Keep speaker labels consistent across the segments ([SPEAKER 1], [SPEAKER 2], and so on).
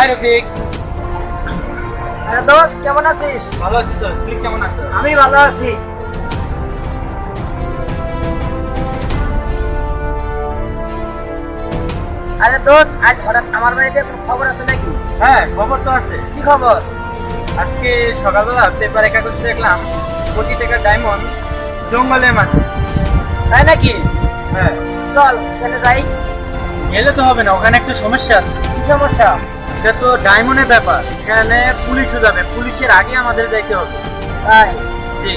[SPEAKER 1] High Rafiq.
[SPEAKER 2] আরে দোস্ত কেমন আছিস?
[SPEAKER 1] ভালো আছিস তো? তুই কেমন আছিস?
[SPEAKER 2] আমি ভালো আছি। আরে দোস্ত আজ হঠাৎ আমার বাড়িতে কোনো খবর আছে নাকি?
[SPEAKER 1] হ্যাঁ, খবর তো আছে।
[SPEAKER 2] কি খবর?
[SPEAKER 1] আজকে সকালবেলা পেপারে কাগজে দেখলাম কোটি টাকার ডায়মন্ড জঙ্গলের মাঠে।
[SPEAKER 2] তাই নাকি?
[SPEAKER 1] হ্যাঁ,
[SPEAKER 2] চল সেখানে যাই।
[SPEAKER 1] গেলে তো হবে না, ওখানে একটা সমস্যা আছে।
[SPEAKER 2] কি সমস্যা?
[SPEAKER 1] এটা তো ডায়মন্ডের ব্যাপার, এখানে পুলিশও যাবে, পুলিশের আগে আমাদের যাইতে হবে।
[SPEAKER 2] তাই?
[SPEAKER 1] জি।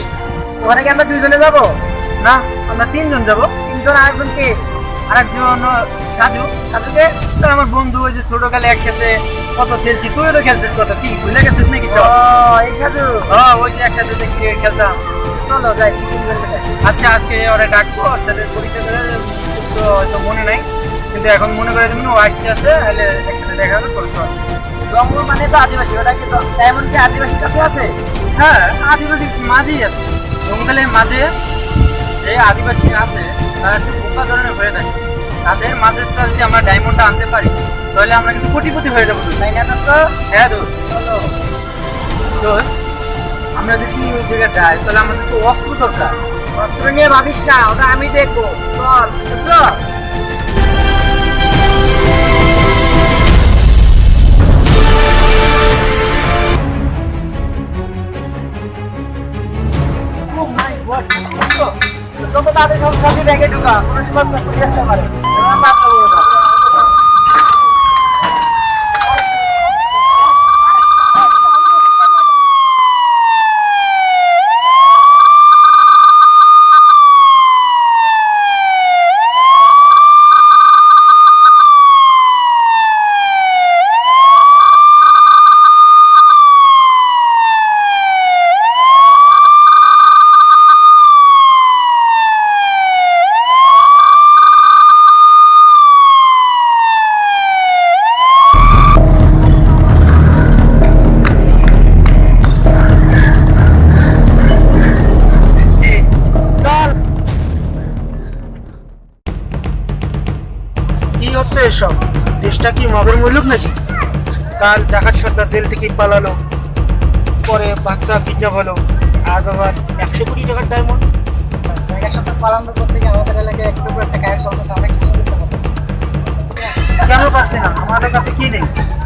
[SPEAKER 2] ওখানে কি আমরা দুইজনে যাবো?
[SPEAKER 1] না, আমরা তিনজন যাবো।
[SPEAKER 2] তিনজন, আরেকজন কে?
[SPEAKER 1] আরেকজন সাজু।
[SPEAKER 2] সাজুকে?
[SPEAKER 1] তো আমার বন্ধু, ওই যে ছোটকালে একসাথে কত খেলছি, তুইও তো খেলছিস কত, কি ভুলে গেছিস নাকি
[SPEAKER 2] ও
[SPEAKER 1] সব?
[SPEAKER 2] এই সাজু।
[SPEAKER 1] ওই যে একসাথে দেখি খেলতাম।
[SPEAKER 2] চলো যাই তিনজন মিলে।
[SPEAKER 1] আচ্ছা, আজকে ওরা ডাকবো, ওর সাথে পরিচয় করে, তো হয়তো মনে নাই, কিন্তু এখন মনে করে দেবেন ও আসতে আছে, তাহলে একসাথে দেখা হলো তোর চল।
[SPEAKER 2] জঙ্গল মানে তো আদিবাসী, ওটা কি ডায়মন্ড কি আদিবাসীর কাছে আছে?
[SPEAKER 1] হ্যাঁ, আদিবাসী মাঝেই আছে, জঙ্গলের মাঝে যে আদিবাসী আছে তারা একটু বোকা ধরনের হয়ে থাকে, তাদের মাঝেটা যদি আমরা ডায়মন্ডটা আনতে পারি তাহলে আমরা কিন্তু কোটিপতি হয়ে যাবো।
[SPEAKER 2] তাই না দোস্ত?
[SPEAKER 1] হ্যাঁ দোস্ত।
[SPEAKER 2] চলো।
[SPEAKER 1] দোস্ত, আমরা যদি ওই জায়গায় যাই তাহলে আমাদের তো অস্ত্র দরকার।
[SPEAKER 2] অস্ত্র নিয়ে ভাবিস না, ওটা আমি দেখবো। চল।
[SPEAKER 1] চল।
[SPEAKER 2] যত তাদের সব সবই ব্যাগে ঢুকা, কোনো সময় প্রশ্ন আসতে পারে। এবার বাদ দেবো না। চল।
[SPEAKER 1] কি হচ্ছে এসব? দেশটা কি মবের মুলুক নাকি? কাল ঢাকার সর্দার জেল থেকে পালালো, পরে বাচ্চা কিডন্যাপ হলো, আজ আবার 100 কোটি টাকার ডায়মন্ড।
[SPEAKER 2] জায়গার সাথে পালন করতে গিয়ে আমাদের এলাকায় একটু করে একটা গায়ের চলতেছে, আমরা কিছু করতে পারতেছি না।
[SPEAKER 1] কেন পারছি না? আমাদের কাছে কি নেই?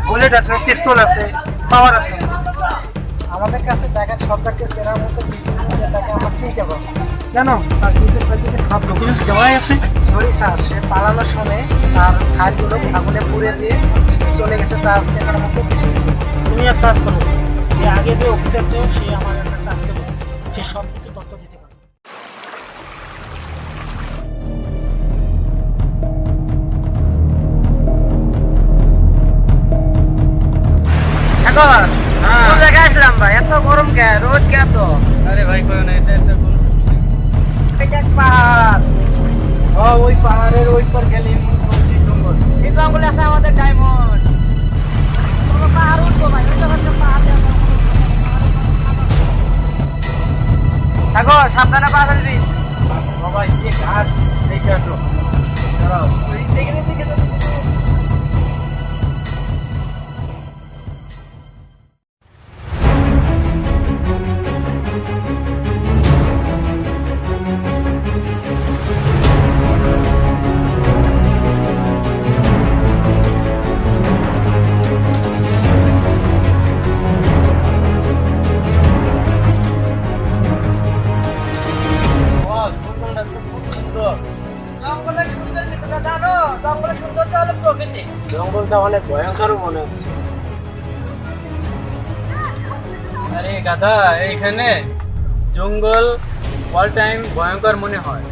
[SPEAKER 1] বুলেট আছে, পিস্তল আছে, পাওয়ার আছে।
[SPEAKER 2] আমাদের কাছে ঢাকার সরকারকে চেনার মতো কিছু নেই, তাকে আমরা চিনতে পারবো।
[SPEAKER 1] কেন? তার কিন্তু সব ডকুমেন্টস দেওয়াই আছে।
[SPEAKER 2] সরি স্যার, সে পালানোর সময় তার ফাইলগুলো আগুনে পুড়ে দিয়ে সে চলে গেছে, তার চেনার মতো কিছু নেই।
[SPEAKER 1] তুমি এক কাজ করো, যে আগে যে অফিস আছে সে আমার কাছে আসতে পারে, সে সব কিছু তথ্য দিতে পারে।
[SPEAKER 2] এখন
[SPEAKER 1] হ্যাঁ।
[SPEAKER 2] কোন জায়গায় আসলাম ভাই? এত গরম কে? রোদ কে এত?
[SPEAKER 1] আরে ভাই কই না, এটা একটা
[SPEAKER 2] এই দেখ পাহাড়।
[SPEAKER 1] ওই পাহাড়ের ওই পার গেলে জঙ্গল।
[SPEAKER 2] এই জঙ্গলে আছে আমাদের ডায়মন্ড। কোনো পাহাড় উঠবো ভাই, ওই তো হচ্ছে পাহাড় দিয়ে আমরা- থাকো, সাবধানে পা ফেলবি।
[SPEAKER 1] বাবা, এই ঘাট দেখে আসো। দাঁড়াও।
[SPEAKER 2] ওই দিকে দিকে দিকে।
[SPEAKER 1] বল, জঙ্গলটা খুব সুন্দর।
[SPEAKER 2] জঙ্গলের সুন্দর ভিতরে জানো, জঙ্গলের সৌন্দর্য হলো প্রকৃতি।
[SPEAKER 1] জঙ্গলটা অনেক ভয়ঙ্কর মনে হচ্ছে। আরে গাধা, এইখানে জঙ্গল অল টাইম ভয়ঙ্কর মনে হয়।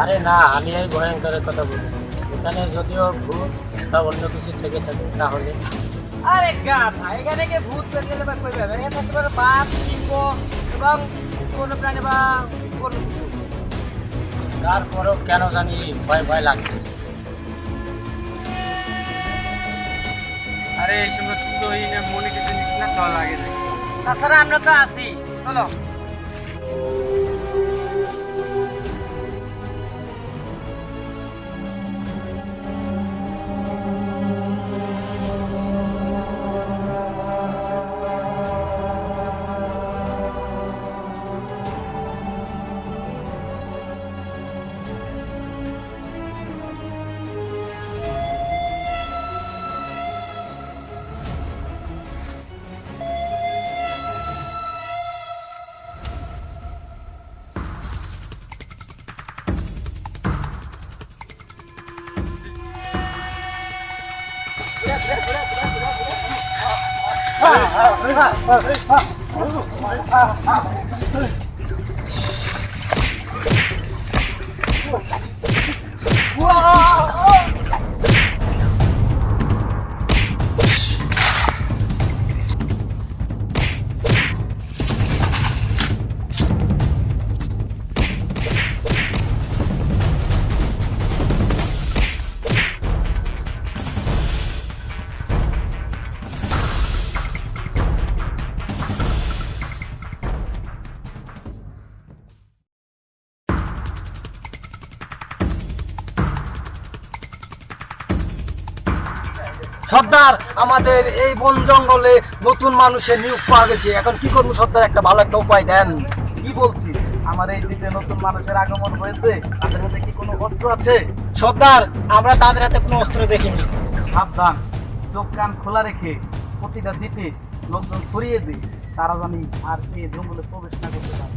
[SPEAKER 2] আরে না, আমি এই ভয়ঙ্করের কথা বলি। এখানে যদিও ভূত বা অন্য কিছু থেকে থাকে তাহলে। আরে গাধা, এখানে কি ভূত পেয়ে গেলে বা কই পাবে? এখানে থাকতে পারে বাঘ, সিংহ এবং কোনো প্রাণী বা কোনো কিছু। তারপরেও কেন জানি ভয় ভয় লাগতেছে।
[SPEAKER 1] আরে এই সমস্ত মনে কিছু নিস না, চল আগে যাই।
[SPEAKER 2] তাছাড়া আমরা তো আছি, চলো। সর্দার, আমাদের এই বন জঙ্গলে নতুন মানুষের নিয়োগ পাওয়া গেছে। এখন কি করবো সর্দার? একটা ভালো একটা উপায় দেন।
[SPEAKER 3] কি বলছিস? আমার এই দ্বীপে নতুন মানুষের আগমন হয়েছে, তাদের মধ্যে কি কোনো অস্ত্র আছে?
[SPEAKER 2] সর্দার, আমরা তাদের হাতে কোনো অস্ত্র দেখিনি।
[SPEAKER 3] সাবধান, চোখ কান খোলা রেখে প্রতিটা দ্বীপে লোকজন ছড়িয়ে দে, তারা জানি আর এই জঙ্গলে প্রবেশ না করতে পারে।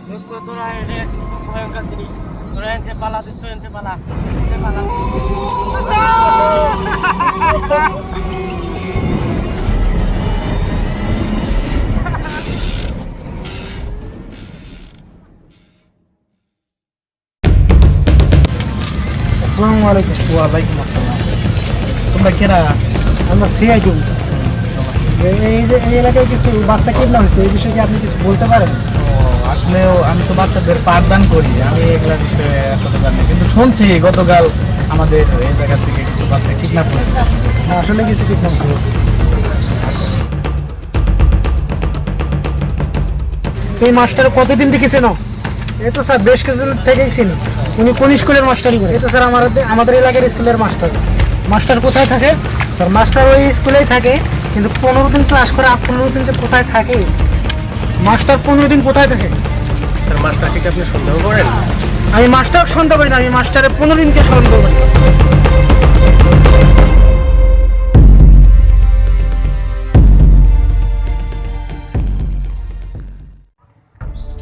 [SPEAKER 2] দোস্ত, তোরা এটা খুব ভয়ঙ্কর জিনিস। তোরা এনতে পালা, দোস্ত, এনতে পালা, এনতে পালা।
[SPEAKER 4] আসসালামু আলাইকুম। ওয়ালাইকুম আসসালাম। তোমরা কেরা? আমরা সিআইডি বলছি। এই এলাকায় কিছু বাচ্চা কিডন্যাপ হয়েছে, এই বিষয়ে কি আপনি কিছু বলতে পারেন?
[SPEAKER 3] আসলেও আমি তো বাচ্চাদের পাঠদান করি, আমি এগুলা বিষয়ে এতটা জানি, কিন্তু শুনছি গতকাল আমাদের এই জায়গা থেকে কিছু বাচ্চা কিডন্যাপ করেছে।
[SPEAKER 4] আসলে কিছু কিডন্যাপ হয়েছে। তুমি মাস্টার কতদিন থেকে চেনো? এই তো স্যার বেশ কিছুদিন থেকেই চিনি। উনি কোন স্কুলের মাস্টারই করে? এই তো স্যার আমাদের এলাকার স্কুলের মাস্টার। মাস্টার কোথায় থাকে? স্যার মাস্টার ওই স্কুলেই থাকে, কিন্তু 15 দিন ক্লাস করে আর 15 দিন যে কোথায় থাকে? মাস্টার 15 দিন কোথায় থাকে?
[SPEAKER 2] স্যার, মাস্টারটিকে আপনি সন্দেহ করেন?
[SPEAKER 4] আমি মাস্টার সন্দেহ করি না, আমি মাস্টারের 15 দিনকে সন্দেহ করি।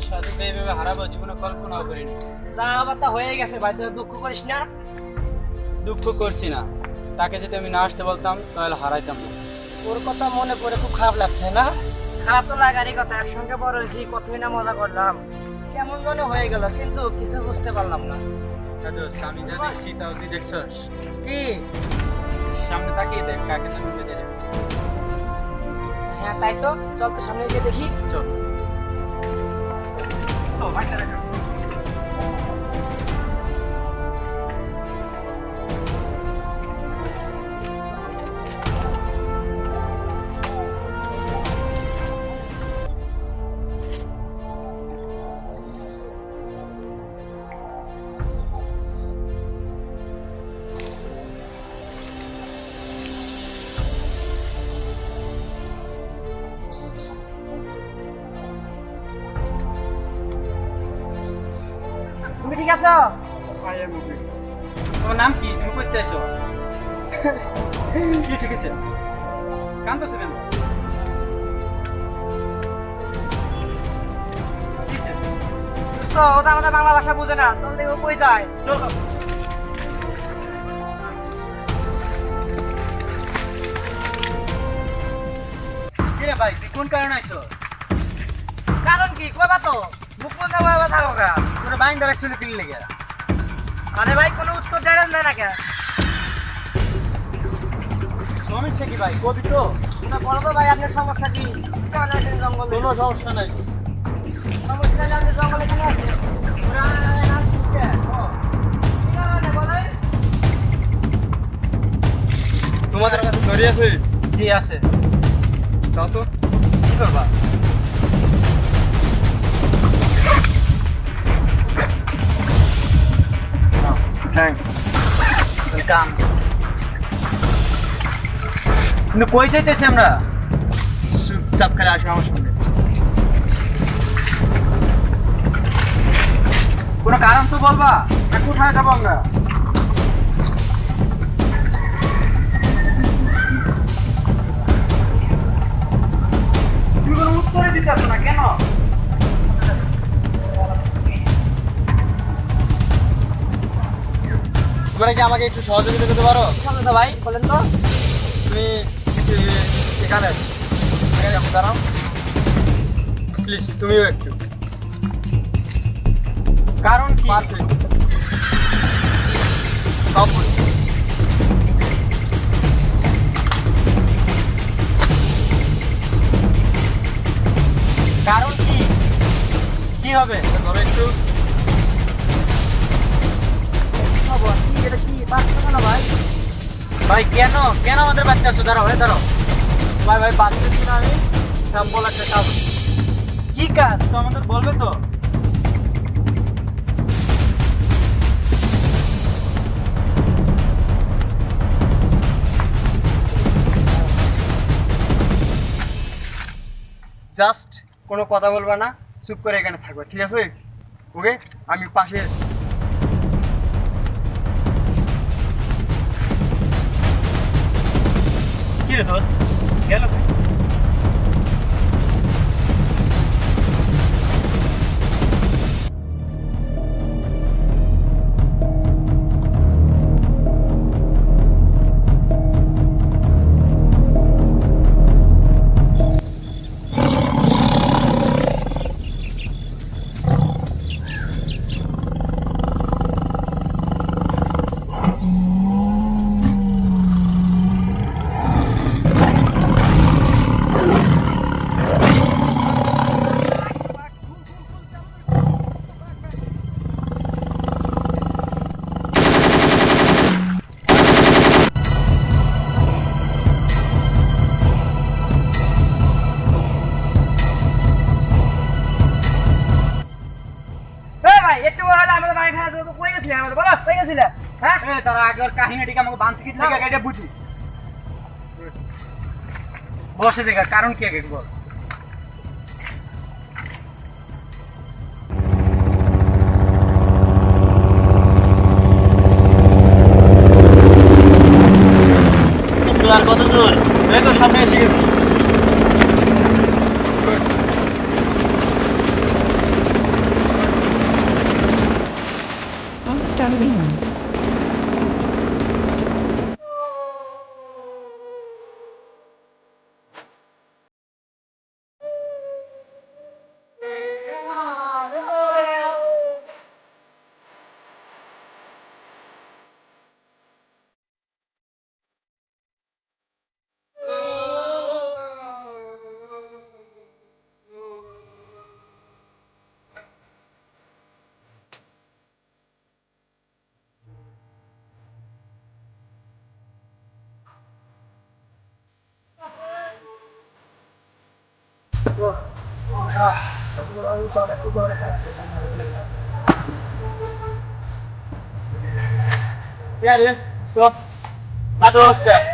[SPEAKER 1] সাথে এইভাবে হারাবো জীবনে কল্পনাও করিনি।
[SPEAKER 2] যা আবার তা হয়ে গেছে ভাই, তুই দুঃখ করিস না।
[SPEAKER 1] দুঃখ করছি না, তাকে যদি আমি না আসতে বলতাম তাহলে হারাইতাম না।
[SPEAKER 2] ওর কথা মনে করে খুব খারাপ লাগছে না? খারাপ তো লাগারই কথা, একসঙ্গে বড় হয়েছি, কতই না মজা করলাম, কেমন যেন হয়ে গেল, কিন্তু কিছু বুঝতে পারলাম না।
[SPEAKER 1] আমি যা দেখছি তাও তুই দেখছস?
[SPEAKER 2] কি?
[SPEAKER 1] সামনে তাকিয়ে দেখ, কাকে তো বেঁধে রেখেছি।
[SPEAKER 2] হ্যাঁ তাই তো, চল তো সামনে গিয়ে দেখি।
[SPEAKER 1] চল।
[SPEAKER 2] তুমি ঠিক আছো?
[SPEAKER 1] তোমার নাম কি? তুমি করতে এসো? কিছু কিছু কান্দছো কেন?
[SPEAKER 2] তো ও তো আমাদের বাংলা ভাষা বুঝে না, চল দেখো কই যায়।
[SPEAKER 1] চল। কিরে ভাই তুই কোন কারণে আইছো?
[SPEAKER 2] কারণ কি কইবা তো মুখ বন্ধ করে কথা হোগা
[SPEAKER 1] তোর বাইন ডাইরেকশনে কিল লেগে
[SPEAKER 2] আরে ভাই কোনো উত্তর দেন না কেন
[SPEAKER 1] সমস্যা কি ভাই কবি তো
[SPEAKER 2] না বলো তো ভাই আপনার সমস্যা কি কেন আছেন জঙ্গলে
[SPEAKER 1] কোনো সমস্যা নাই
[SPEAKER 2] সমস্যা নেই আপনি জঙ্গলে কেন আছেন ওরা আসছে কি কারণে বলেন
[SPEAKER 1] তোমাদের কাছে দড়ি আছে? জি আছে। দাও তো। কি করবা? Thanks welcome. কিন্তু কই যাইতেছি আমরা? চুপচাপ খেলে আসো আমার সঙ্গে। কোনো কারণ তো বলবা না কোথায় যাবো আমরা? তুমি কোনো উত্তরই দিতে পারছো না কেন? তোমরা কি আমাকে একটু সহযোগিতা করতে পারো?
[SPEAKER 2] সমস্যা ভাই বলেন তো
[SPEAKER 1] তুমি এখানে যাবো দাঁড়াও প্লিজ তুমিও একটু। কারণ কি? সব বলছি। কারণ কি? কি হবে? ধরো একটু
[SPEAKER 2] খবর কি এটা কি বাচ্চা না ভাই
[SPEAKER 1] ভাই কেন কেন আমাদের বাচ্চা আছো? দাঁড়াও দাঁড়াও
[SPEAKER 2] ভাই ভাই বাচ্চা দিন আমি স্যাম্পল একটা কাজ
[SPEAKER 1] কি কাজ তো আমাদের বলবে তো? জাস্ট কোনো কথা বলবা না, চুপ করে এখানে থাকবে, ঠিক আছে? ওকে, আমি পাশে আছি। কি রে দোস্ত গেল কই?
[SPEAKER 2] একটু হলে আমাদের বাড়ি খাওয়া যাবে কই গেছিলে আমাদের বলো কই গেছিলে হ্যাঁ
[SPEAKER 1] তার আগের কাহিনীটিকে আমাকে বাঁচি কি থেকে এটা বুঝি। বসে দেখা কারণ কি আগে বল। আর কত দূর? এই তো সামনে এসে গেছি।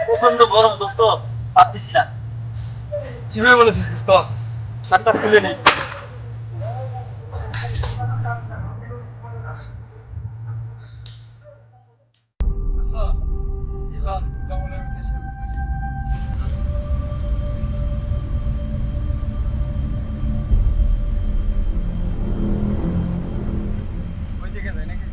[SPEAKER 1] প্রচন্ড গরম দোস্ত, পাচ্ছিস না। কিভাবে বলেছিস দোস্ত? শার্টটা খুলে নেই। ওইদিকে যাই নাকি?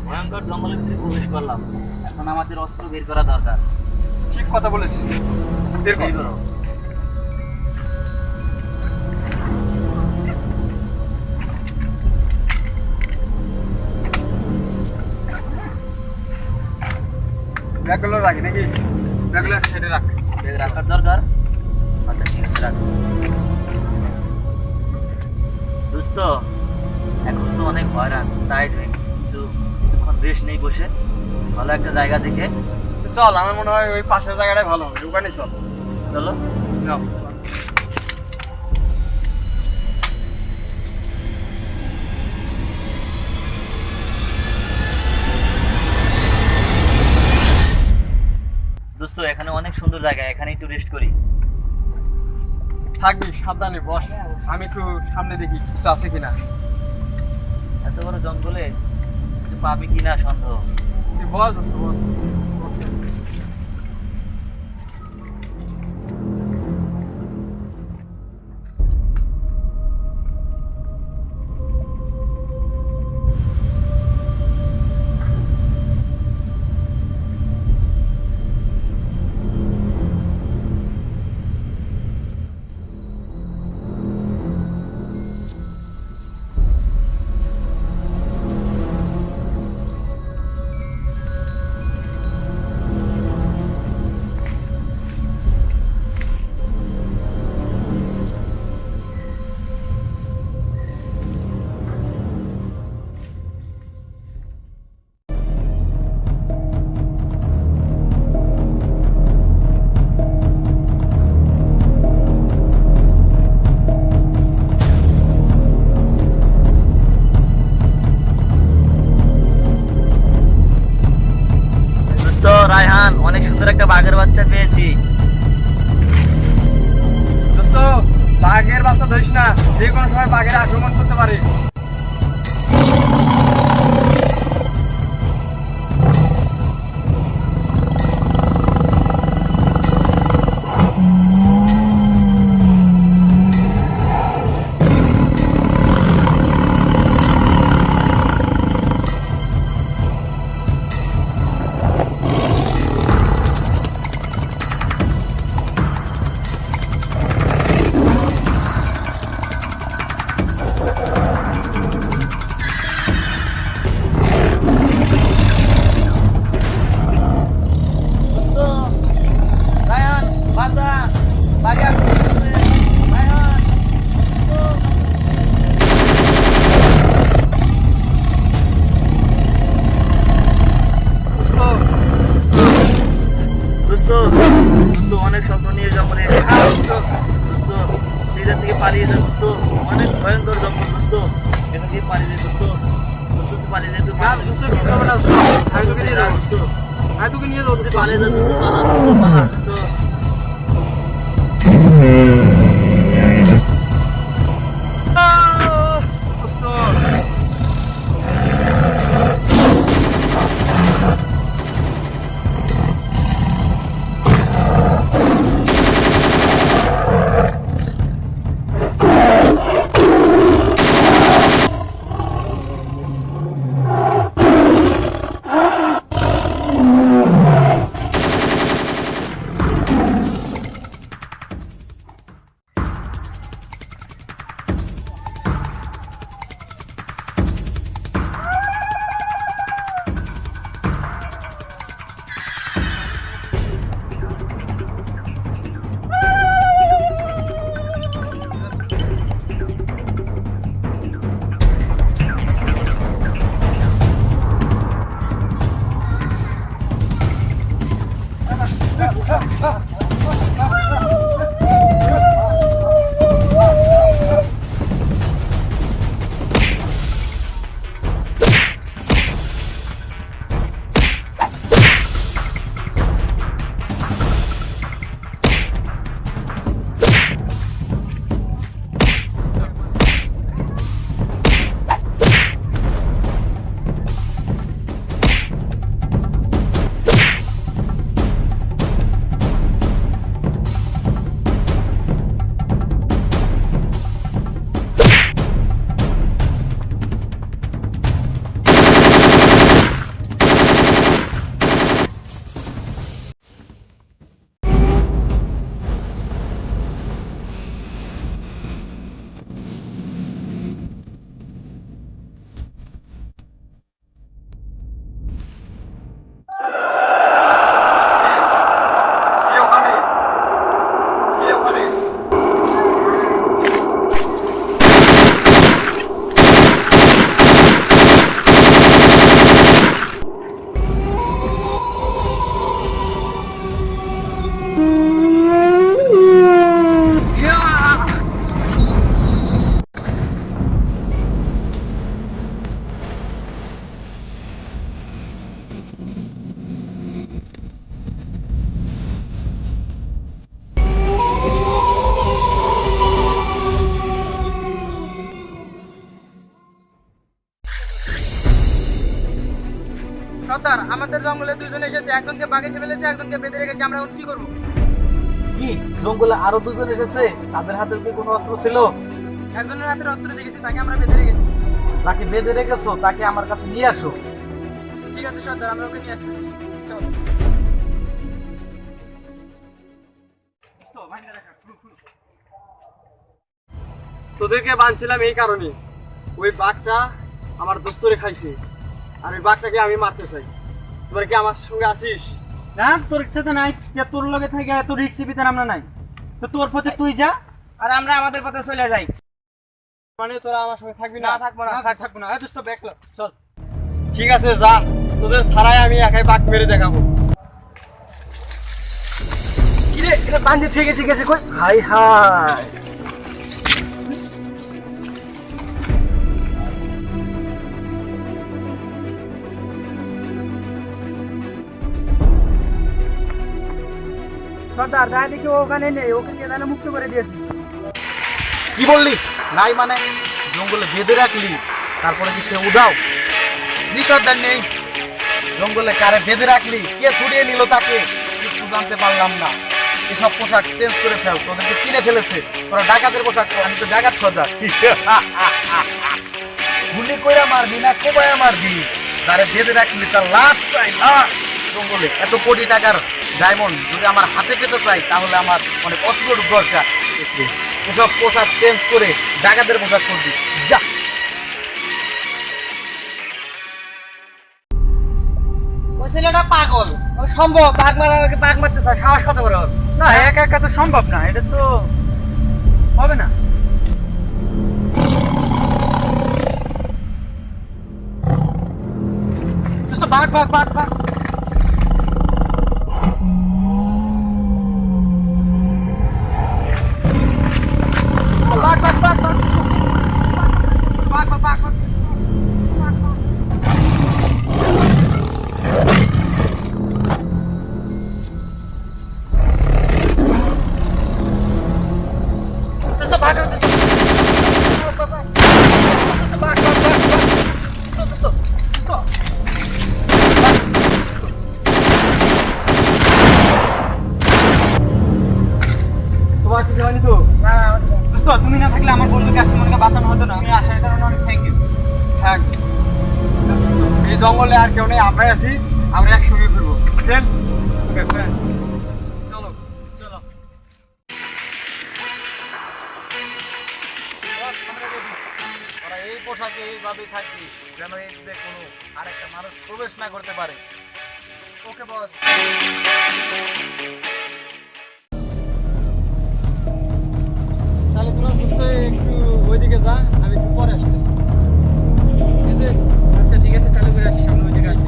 [SPEAKER 2] ভয়ঙ্কর জঙ্গলের ভিতরে প্রবেশ করলাম, এখন আমাদের অস্ত্র বের করা দরকার।
[SPEAKER 1] ঠিক কথা বলেছিস, বের কর।
[SPEAKER 2] বের করো।
[SPEAKER 1] ব্যাগগুলো রাখি নাকি? ব্যাগগুলো সাইডে রাখ।
[SPEAKER 2] বের রাখার দরকার। আচ্ছা ঠিক আছে, রাখ। দোস্ত, এখন তো অনেক হয়রান, টাইট হয়ে গেছে, কিছুক্ষণ রেস্ট নেই, বসে ভালো একটা জায়গা দেখে
[SPEAKER 1] চল, আমার মনে হয় ওই পাশের জায়গাটাই ভালো হবে, ওখানে চল।
[SPEAKER 2] চলো।
[SPEAKER 1] যাও।
[SPEAKER 2] দোস্ত, এখানে অনেক সুন্দর জায়গা, এখানে একটু রেস্ট করি।
[SPEAKER 1] থাকবি, সাবধানে বস, আমি একটু সামনে দেখি কিছু আছে কিনা।
[SPEAKER 2] এত বড় জঙ্গলে কিছু পাবি কিনা সন্দেহ।
[SPEAKER 1] তুই বস দোস্ত, বস।
[SPEAKER 2] দোস্ত রায়হান, অনেক সুন্দর একটা বাঘের বাচ্চা পেয়েছি।
[SPEAKER 1] দোস্ত, বাঘের বাচ্চা ধরিস না, যে কোনো সময় বাঘের আক্রমণ করতে পারে।
[SPEAKER 2] দোস্ত, রায়হান, বাঁচা, বাঘে আক্রমণ করছে। রায়হান,
[SPEAKER 1] দোস্ত,
[SPEAKER 2] দোস্ত, দোস্ত, অনেক স্বপ্ন নিয়ে জঙ্গলে এসেছি। দোস্ত, নিজের থেকে পালিয়ে যা দোস্ত, অনেক ভয়ঙ্কর জঙ্গল দোস্ত, এখান থেকে পালিয়ে যা দোস্ত। দোস্ত, তুই পালিয়ে যা, তুই
[SPEAKER 1] না দোস্ত, কিছু হবে না দোস্ত, আমি তোকে নিয়ে যাবো।
[SPEAKER 2] দোস্ত,
[SPEAKER 1] আমি তোকে নিয়ে যাবো
[SPEAKER 2] তুই
[SPEAKER 1] দোস্ত।
[SPEAKER 2] পালিয়ে যা দোস্ত, পালা দোস্ত, পালা দোস্ত।
[SPEAKER 1] দোস্ত, সর্দার, আমাদের জঙ্গলে দুজন এসেছে, একজনকে বাঘে খেয়ে ফেলেছে, একজনকে বেঁধে রেখেছে। আমরা এখন কি করবো?
[SPEAKER 3] কি জঙ্গলে আরো দুজন এসেছে? তাদের হাতে কি কোনো অস্ত্র ছিল?
[SPEAKER 1] একজনের হাতের অস্ত্র দেখেছি, তাকে আমরা বেঁধে রেখেছি।
[SPEAKER 3] তাকে বেঁধে রেখেছো, তাকে আমার কাছে নিয়ে আসো।
[SPEAKER 1] ঠিক আছে সর্দার, আমরা ওকে নিয়ে আসতেছি। চল। তোদেরকে বাঁধছিলাম এই কারণে, ওই বাঘটা আমার দোস্তরে খাইছে, আর ওই বাঘটাকে আমি মারতে চাই। তোরা কি আমার সঙ্গে আসিস? না, তোর ইচ্ছা তো নাই। তোর লগে থেকে এত রিক্সি বিধান আমরা নাই, তো তোর পথে তুই যা আর আমরা আমাদের পথে চলে যাই। মানে তোরা আমার সঙ্গে থাকবি না? থাকবো না, থাকবো না। দোস্ত ব্যাক চল। ঠিক আছে, যা, তোদের ছাড়াই আমি একাই বাঘ মেরে দেখাবো। কিরে, এটা বান্ধে থেকে গেছে কই? হাই হাই, সর্দার দায় দেখি ওখানে নেই, ওকে কেদানে মুক্ত করে দিয়েছি।
[SPEAKER 3] কি বললি? নাই মানে জঙ্গলে বেঁধে রাখলি, তারপরে কি সে উদাও?
[SPEAKER 1] জি সর্দার, নেই।
[SPEAKER 3] জঙ্গলে কারে বেঁধে রাখলি? কে ছুড়িয়ে নিল তাকে? কিছু জানতে পারলাম না। এসব পোশাক চেঞ্জ করে ফেল, তোদেরকে কিনে ফেলেছে। তোরা ডাকাতের পোশাক পর, আমি তো ডাকাত সর্দার। গুলি কইরা মারবি না কোবায়া মারবি? যারে বেঁধে রাখলি তার লাশ চাই, লাশ। জঙ্গলে এত কোটি টাকার ডায়মন্ড যদি আমার হাতে পেতে চাই, তাহলে আমার অনেক অস্ত্র দরকার। এসব পোশাক চেঞ্জ করে ডাকাতের পোশাক করবি, যা।
[SPEAKER 2] ওই ছেলেটা পাগল, ও সম্ভব বাঘ মারতে চায়, সাহস কত বড় ওর?
[SPEAKER 1] না, একা একা তো সম্ভব না, এটা তো হবে না। বাঘ বাঘ বাঘ বাঘ, তোমার কিছু হয়নি তো? দোস্ত, তুমি না থাকলে আমার বন্ধুকে আজকে মনে বাঁচানো হতো না। আমি আসার কারণে অনেক থ্যাংক ইউ। থ্যাংকস। এই জঙ্গলে আর কেউ নেই, আমরাই আছি, আমরা একসঙ্গে ঘুরবো। ফ্রেন্ডস, ওকে ফ্রেন্ডস, চলো চলো।
[SPEAKER 3] তোরা এই পোশাকে এইভাবেই থাকবি, যেন এই দিকে কোনো আরেকটা মানুষ প্রবেশ না করতে পারে।
[SPEAKER 1] ওকে বস। তাহলে তোরা দোস্ত একটু ওইদিকে যা, আমি একটু পরে আসতেছি। ঠিক আছে? আচ্ছা ঠিক আছে, চালু করে আসি, সামনে ওইদিকে আসি।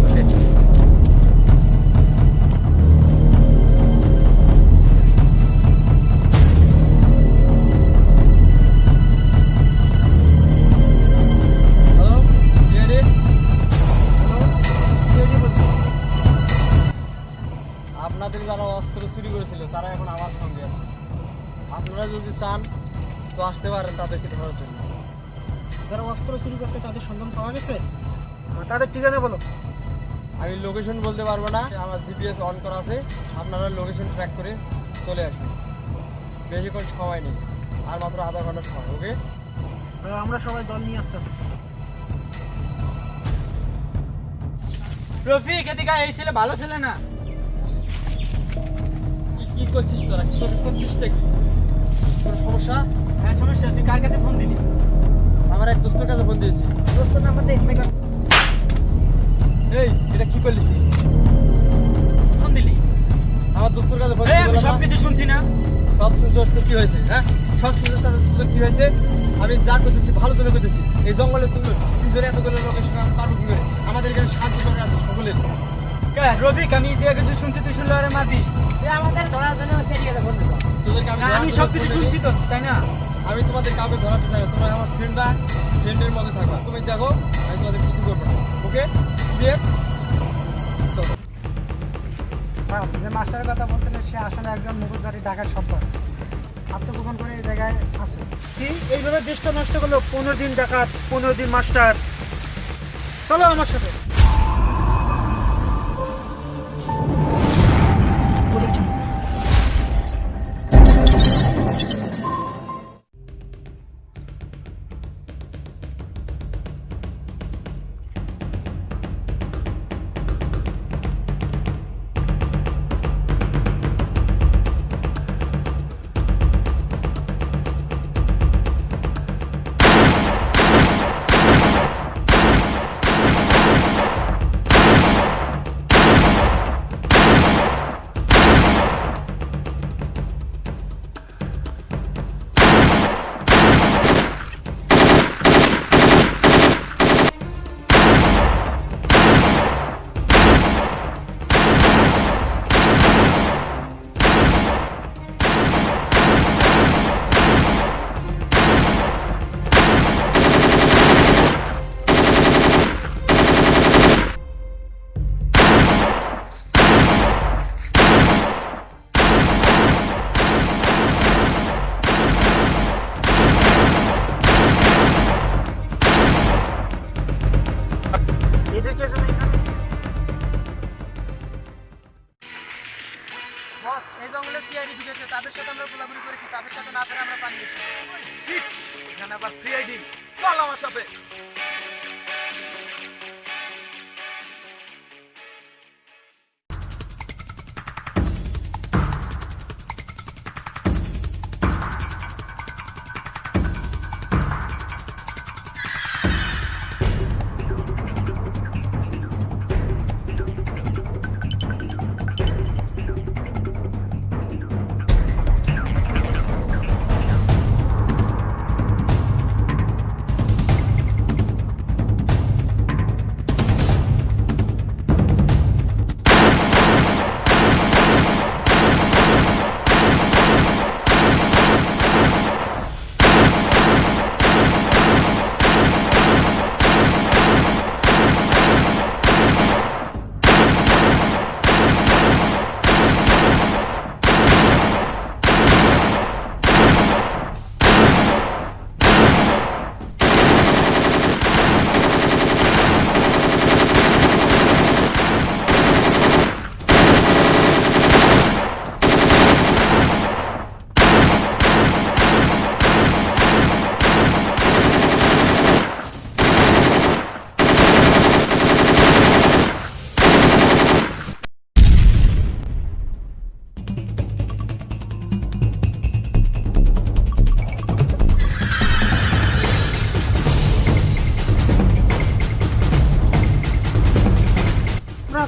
[SPEAKER 1] Okay. Hello, CID? Hello, CID বলছি। আপনাদের যারা অস্ত্র চুরি করেছিল তারা এখন আমার সঙ্গে আছে। আপনারা যদি চান তো আসতে পারেন তাদেরকে ধরার জন্য।
[SPEAKER 4] যারা অস্ত্র চুরি করছে তাদের সন্ধান পাওয়া গেছে? তাদের ঠিকানা বলো।
[SPEAKER 1] আমি লোকেশন বলতে পারবো না, আমার জিপিএস অন করা আছে, আপনারা লোকেশন ট্র্যাক করে চলে আসুন। বেশিক্ষণ সময় নেই, আর মাত্র আধা ঘন্টা সময়। ওকে,
[SPEAKER 4] আমরা সবাই দল নিয়ে আসতেছি।
[SPEAKER 1] রফিক, এদিকে এই ছেলে ভালো ছেলে না। কি করছিস তোরা? কি করছিসটা কি? তোর সমস্যা? হ্যাঁ সমস্যা। তুই কার কাছে ফোন দিলি? আমার এক দোস্তের কাছে ফোন দিয়েছি। দোস্তের নাম্বার দে। এই, এটা কি করলি তুই? ফোন দিলি? আমার দোস্তের কাছে ফোন দিলি? আমি সব কিছু শুনছি না। সব শুনছিস তো? কি হয়েছে? হ্যাঁ, সব শুনছিস তো? কি হয়েছে? আমি যা করতেছি ভালো জন্য করতেছি। এই জঙ্গলে তুমি তিনজনে এতগুলো লোকের সঙ্গে পারবো কি করে? আমাদের এখানে শান্তি করে আছে সকলের। রফিক, আমি যে কিছু শুনছি তুই শুনলে আরে মার মারবি?
[SPEAKER 2] আমাদের ধরার জন্য সেরিয়ালে ফোন দিলাম।
[SPEAKER 5] তোদেরকে
[SPEAKER 1] না, আমি সবকিছু শুনছি তো, তাই না?
[SPEAKER 5] আমি তোমাদের কাউকে ধরাতে চাই না, তোমরা আমার ফ্রেন্ডের মধ্যে থাকবা। তুমি দেখো আমি তোমাদের কিছু করবো না, ওকে? ক্লিয়ার? চলো।
[SPEAKER 4] স্যার যে মাস্টারের কথা বলছিলেন সে আসলে একজন মুখোশধারী ঢাকার সর্দার আত্মগোপন করে এই জায়গায় আছে। কি এইভাবে দেশটা নষ্ট করলো? 15 দিন ডাকাত, 15 দিন মাস্টার। চলো আমার সাথে। এদেরকে যেন এখানে
[SPEAKER 1] বস, এই জঙ্গলে সিআইডি ঢুকেছে, তাদের সাথে আমরা গোলাগুলি করেছি, তাদের সাথে না পেরে আমরা পালিয়ে এসেছি।
[SPEAKER 3] শিট, এখানে আবার সিআইডি। চল আমার সাথে।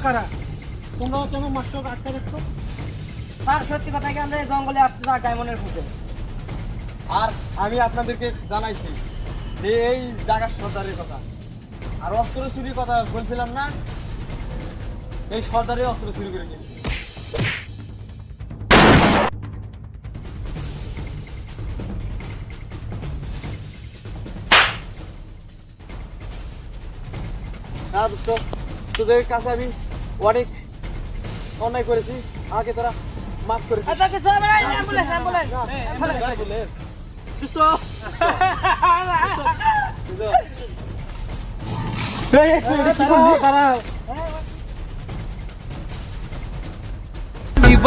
[SPEAKER 4] কারা তোমরাও কেন মাস্টার আটকে রাখছো?
[SPEAKER 2] স্যার সত্যি কথা কি আমরা এই জঙ্গলে আসতে চাই ডায়মন্ডের খুঁজে।
[SPEAKER 5] আর আমি আপনাদেরকে জানাইছি যে এই জায়গার সর্দারের কথা, আর অস্ত্র চুরির কথা বলছিলাম না, এই সর্দারে অস্ত্র চুরি করে নিয়েছে। না দোস্ত, তোদের কাছে আমি অনেক অন্যায় করেছি, আমাকে তোরা মাফ করে this.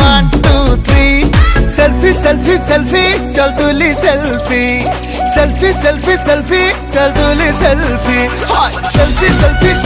[SPEAKER 6] One, two, three, selfie, selfie, selfie, चल तुली selfie, selfie, selfie, selfie, चल तुली selfie, selfie, selfie.